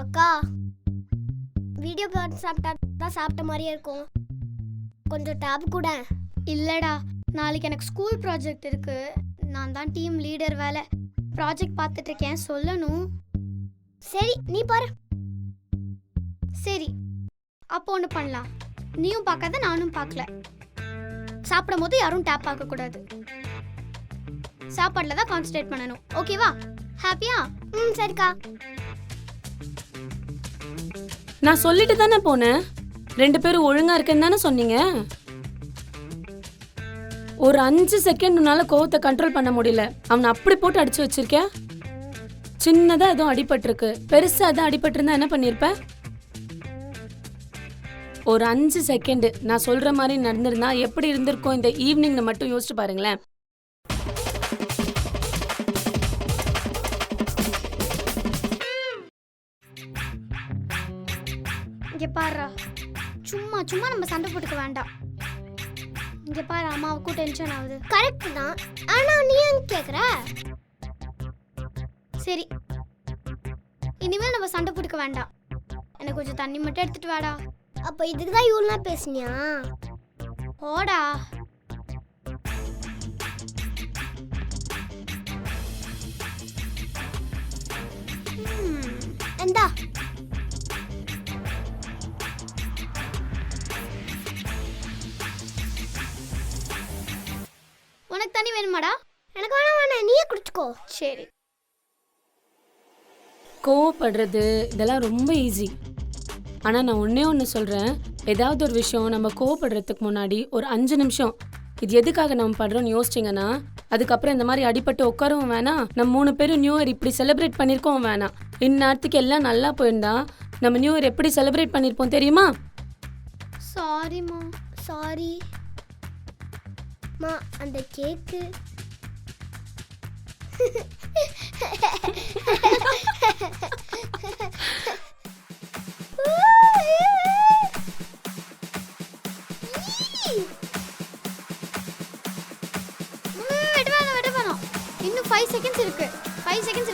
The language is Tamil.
அக்கா, வீடியோ பார்த்து சாப்பிட்டா தான் சாப்பிட்ட மாதிரியே இருக்கும். கொஞ்சம் டேப் கூட. இல்லடா, நாளைக்கு எனக்கு ஸ்கூல் ப்ராஜெக்ட் இருக்கு. நான் தான் டீம் லீடர் வேலை. ப்ராஜெக்ட் பார்த்துட்டு இருக்கேன், சொல்லணும். சரி, நீ பாரு. சரி, அப்போ ஒன்று பண்ணலாம். நீயும் பார்க்காத, நானும் பார்க்கல. சாப்பிடும் போது யாரும் டேப் பார்க்கக்கூடாது. சாப்பாட்டில் தான் கான்சன்ட்ரேட் பண்ணணும். ஓகேவா? ஹாப்பியா? சரிக்கா. நான் சொல்லிட்டு தானே போனேன். 2 பேரும் ஒழுங்கா இருக்குன்னு தானே சொன்னீங்க. ஒரு 5 செகண்ட் உன்னால கோவத்தை கண்ட்ரோல் பண்ண முடியல. அவனை அப்படி போட்டு அடிச்சு வச்சிருக்க. சின்னதா எதுவும் அடிபட்டிருக்கு, பெருசா எதுவும் அடிபட்டிருந்தா என்ன பண்ணிருப்ப? ஒரு 5 செகண்ட் நான் சொல்ற மாதிரி நடந்திருந்தா எப்படி இருந்திருக்கும் இந்த ஈவினிங்னு மட்டும் யோசிச்சு பாருங்களேன். இங்கே பாருடா, சும்மா சும்மா நம்ம சண்டை போட்டுக்க வேண்டாம். இங்கே பாரு, அம்மாவுக்கும் டென்ஷன் ஆகுது. கரெக்ட் தான். ஆனா நீ ஏன் கேக்குற? சரி, இனிமேல் நம்ம சண்டை போட்டுக்க வேண்டாம். எனக்கு கொஞ்சம் தண்ணி மட்டும் எடுத்துட்டு வாடா. அப்ப இதுக்கு தான் இவ்வளோ பேசுனியா? ஓடா. எந்தா. உனக்கு தண்ணி வேணுமாடா? எனக்கு வேணாம், நீயே குடிச்சுக்கோ. சரி. கோவப்படுறது இதெல்லாம் ரொம்ப ஈஸி. ஆனால் நான் ஒன்று சொல்கிறேன். ஏதாவது ஒரு விஷயம் நம்ம கோவப்படுறதுக்கு முன்னாடி ஒரு 5 நிமிஷம் இது எதுக்காக நம்ம பண்ணுறோன்னு யோசிச்சிங்கன்னா, அதுக்கப்புறம் இந்த மாதிரி அடிபட்டு உட்காரவும் வேணாம். நம்ம 3 பேரும் நியூ இயர் இப்படி செலிப்ரேட் பண்ணியிருக்கோம் வேணாம். இந்நேரத்துக்கு எல்லாம் நல்லா போயிருந்தா நம்ம நியூ இயர் எப்படி செலிப்ரேட் பண்ணியிருப்போம் தெரியுமா? சாரிம்மா. சாரி மா. அந்த கேக்கு வெட்ட வேணாம். இன்னும் 5 செகண்ட்ஸ் இருக்கு. 5 செகண்ட்ஸ் இருக்கு.